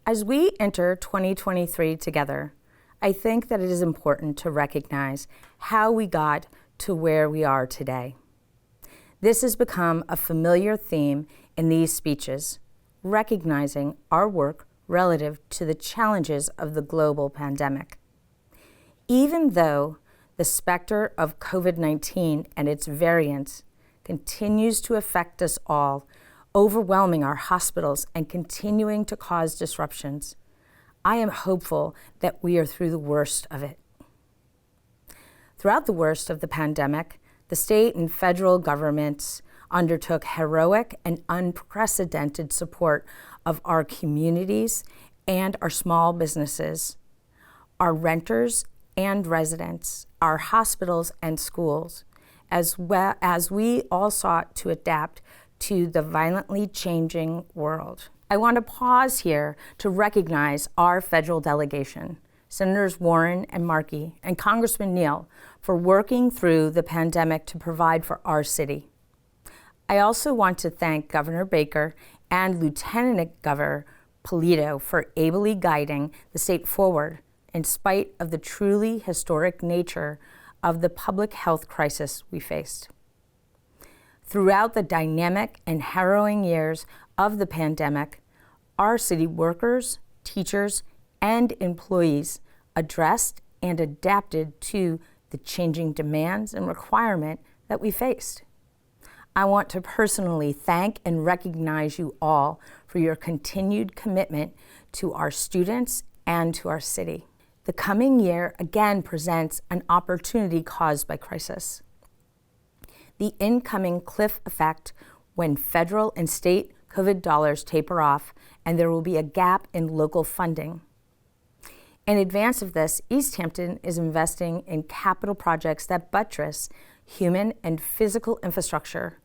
As we enter 2023 together, I think that it is important to recognize how we got to where we are today. This has become a familiar theme in these speeches, recognizing our work relative to the challenges of the global pandemic. Even though the specter of COVID-19 and its variants continues to affect us all, overwhelming our hospitals and continuing to cause disruptions, I am hopeful that we are through the worst of it. Throughout the worst of the pandemic, the state and federal governments undertook heroic and unprecedented support of our communities and our small businesses, our renters and residents, our hospitals and schools, as well as we all sought to adapt to the violently changing world. I want to pause here to recognize our federal delegation, Senators Warren and Markey, and Congressman Neal, for working through the pandemic to provide for our city. I also want to thank Governor Baker and Lieutenant Governor Polito for ably guiding the state forward in spite of the truly historic nature of the public health crisis we faced. Throughout the dynamic and harrowing years of the pandemic, our city workers, teachers, and employees addressed and adapted to the changing demands and requirements that we faced. I want to personally thank and recognize you all for your continued commitment to our students and to our city. The coming year again presents an opportunity caused by crisis. The incoming cliff effect when federal and state COVID dollars taper off, and there will be a gap in local funding. In advance of this, Easthampton is investing in capital projects that buttress human and physical infrastructure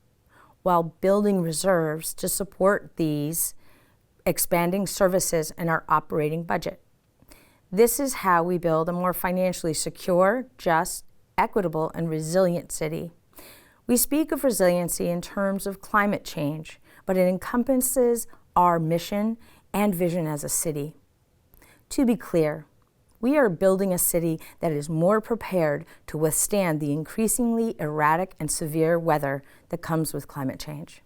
while building reserves to support these expanding services in our operating budget. This is how we build a more financially secure, just, equitable, and resilient city. We speak of resiliency in terms of climate change, but it encompasses our mission and vision as a city. To be clear, we are building a city that is more prepared to withstand the increasingly erratic and severe weather that comes with climate change.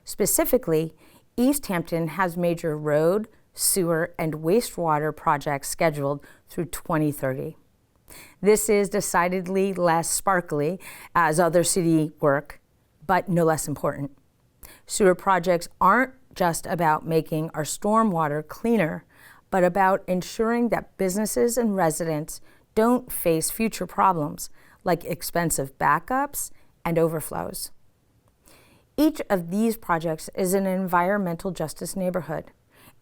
Specifically, Easthampton has major road, sewer, and wastewater projects scheduled through 2030. This is decidedly less sparkly as other city work, but no less important. Sewer projects aren't just about making our stormwater cleaner, but about ensuring that businesses and residents don't face future problems like expensive backups and overflows. Each of these projects is an environmental justice neighborhood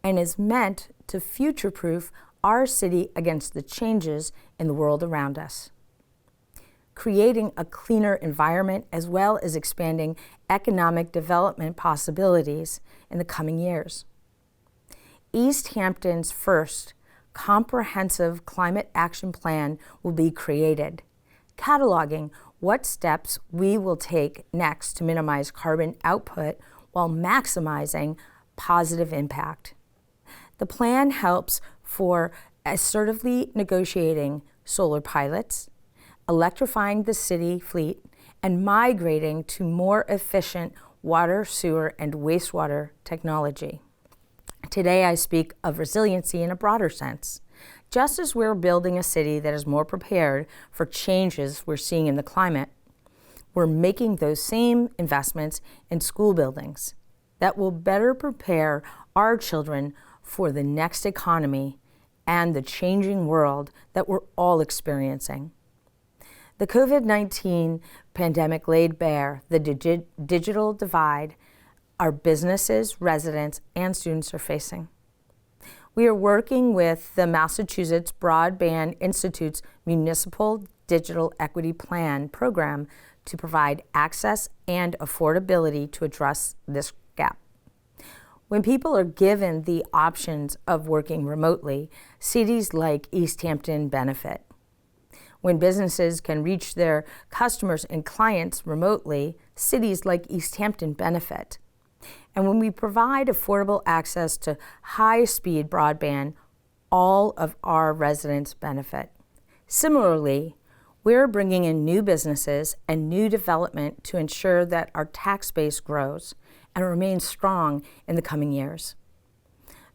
and is meant to future-proof our city against the changes in the world around us, creating a cleaner environment as well as expanding economic development possibilities in the coming years. Easthampton's first comprehensive climate action plan will be created, cataloging what steps we will take next to minimize carbon output while maximizing positive impact. The plan helps for assertively negotiating solar pilots, electrifying the city fleet, and migrating to more efficient water, sewer, and wastewater technology. Today, I speak of resiliency in a broader sense. Just as we're building a city that is more prepared for changes we're seeing in the climate, we're making those same investments in school buildings that will better prepare our children for the next economy and the changing world that we're all experiencing. The COVID-19 pandemic laid bare the digital divide our businesses, residents, and students are facing. We are working with the Massachusetts Broadband Institute's Municipal Digital Equity Plan program to provide access and affordability to address this gap. When people are given the options of working remotely, cities like Easthampton benefit. When businesses can reach their customers and clients remotely, cities like Easthampton benefit. And when we provide affordable access to high-speed broadband, all of our residents benefit. Similarly, we're bringing in new businesses and new development to ensure that our tax base grows and remains strong in the coming years.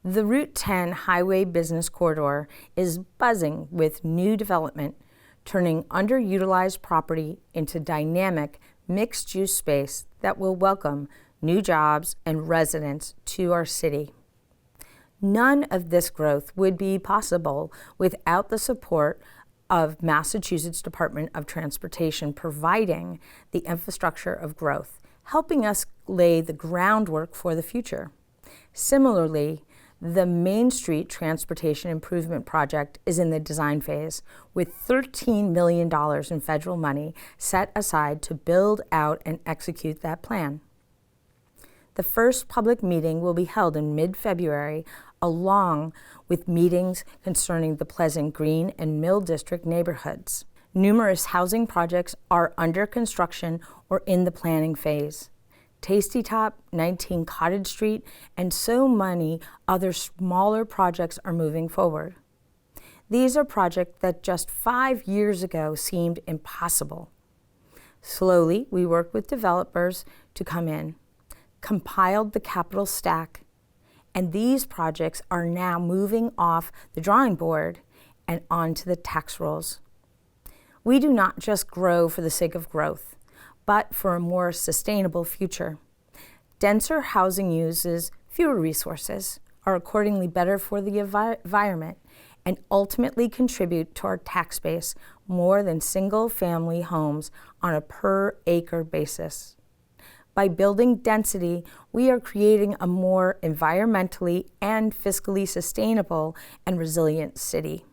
The Route 10 Highway Business Corridor is buzzing with new development, turning underutilized property into dynamic, mixed-use space that will welcome new jobs and residents to our city. None of this growth would be possible without the support of Massachusetts Department of Transportation providing the infrastructure of growth, helping us lay the groundwork for the future. Similarly, the Main Street Transportation Improvement Project is in the design phase, with $13 million in federal money set aside to build out and execute that plan. The first public meeting will be held in mid-February, along with meetings concerning the Pleasant Green and Mill District neighborhoods. Numerous housing projects are under construction or in the planning phase. Tasty Top, 19 Cottage Street, and so many other smaller projects are moving forward. These are projects that just 5 years ago seemed impossible. Slowly, we worked with developers to come in, compiled the capital stack, and these projects are now moving off the drawing board and onto the tax rolls. We do not just grow for the sake of growth, but for a more sustainable future. Denser housing uses fewer resources, are accordingly better for the environment, and ultimately contribute to our tax base more than single-family homes on a per-acre basis. By building density, we are creating a more environmentally and fiscally sustainable and resilient city.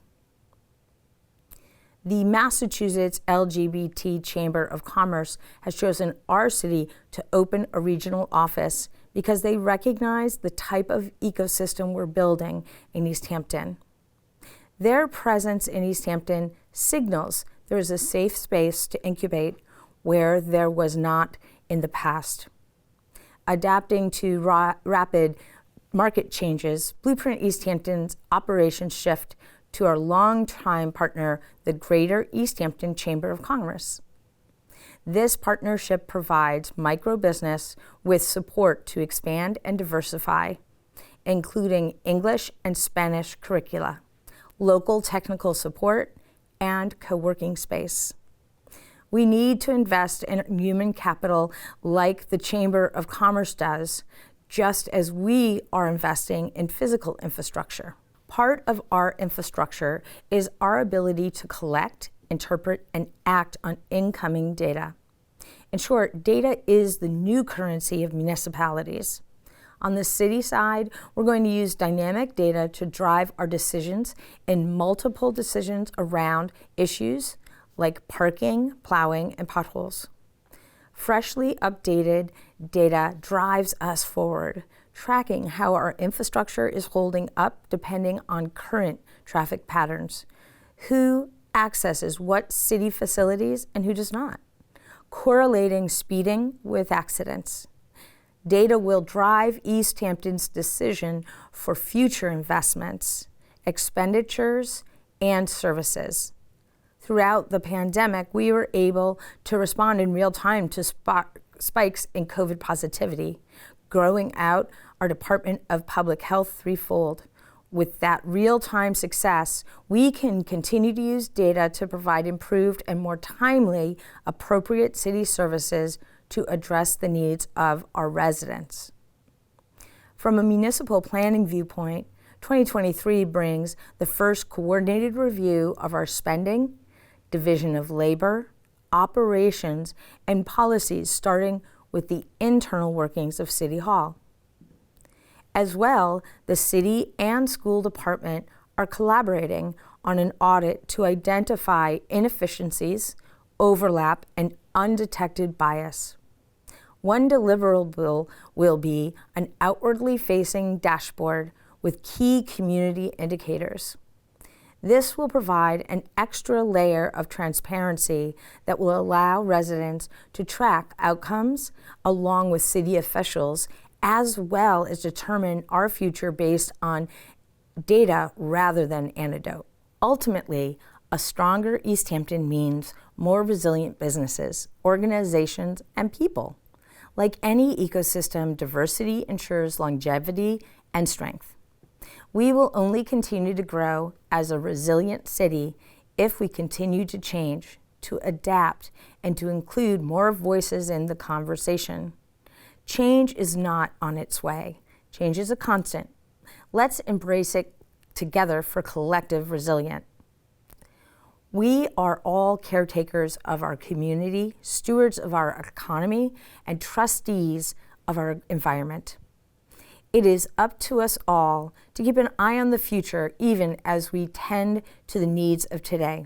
The Massachusetts LGBT Chamber of Commerce has chosen our city to open a regional office because they recognize the type of ecosystem we're building in Easthampton. Their presence in Easthampton signals there is a safe space to incubate where there was not in the past. Adapting to rapid market changes, Blueprint Easthampton's operations shift to our longtime partner, the Greater Easthampton Chamber of Commerce. This partnership provides micro-business with support to expand and diversify, including English and Spanish curricula, local technical support, and co-working space. We need to invest in human capital like the Chamber of Commerce does, just as we are investing in physical infrastructure. Part of our infrastructure is our ability to collect, interpret, and act on incoming data. In short, data is the new currency of municipalities. On the city side, we're going to use dynamic data to drive our decisions in multiple decisions around issues like parking, plowing, and potholes. Freshly updated data drives us forward, tracking how our infrastructure is holding up depending on current traffic patterns, who accesses what city facilities and who does not, correlating speeding with accidents. Data will drive Easthampton's decision for future investments, expenditures, and services. Throughout the pandemic, we were able to respond in real time to spikes in COVID positivity, growing out our Department of Public Health threefold. With that real-time success, we can continue to use data to provide improved and more timely, appropriate city services to address the needs of our residents. From a municipal planning viewpoint, 2023 brings the first coordinated review of our spending, division of labor, operations, and policies, starting with the internal workings of City Hall. As well, the city and school department are collaborating on an audit to identify inefficiencies, overlap, and undetected bias. One deliverable will be an outwardly facing dashboard with key community indicators. This will provide an extra layer of transparency that will allow residents to track outcomes along with city officials as well as determine our future based on data rather than anecdote. Ultimately, a stronger Easthampton means more resilient businesses, organizations, and people. Like any ecosystem, diversity ensures longevity and strength. We will only continue to grow as a resilient city if we continue to change, to adapt, and to include more voices in the conversation. Change is not on its way. Change is a constant. Let's embrace it together for collective resilience. We are all caretakers of our community, stewards of our economy, and trustees of our environment. It is up to us all to keep an eye on the future even as we tend to the needs of today.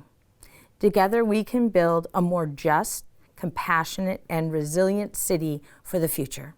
Together we can build a more just, compassionate, and resilient city for the future.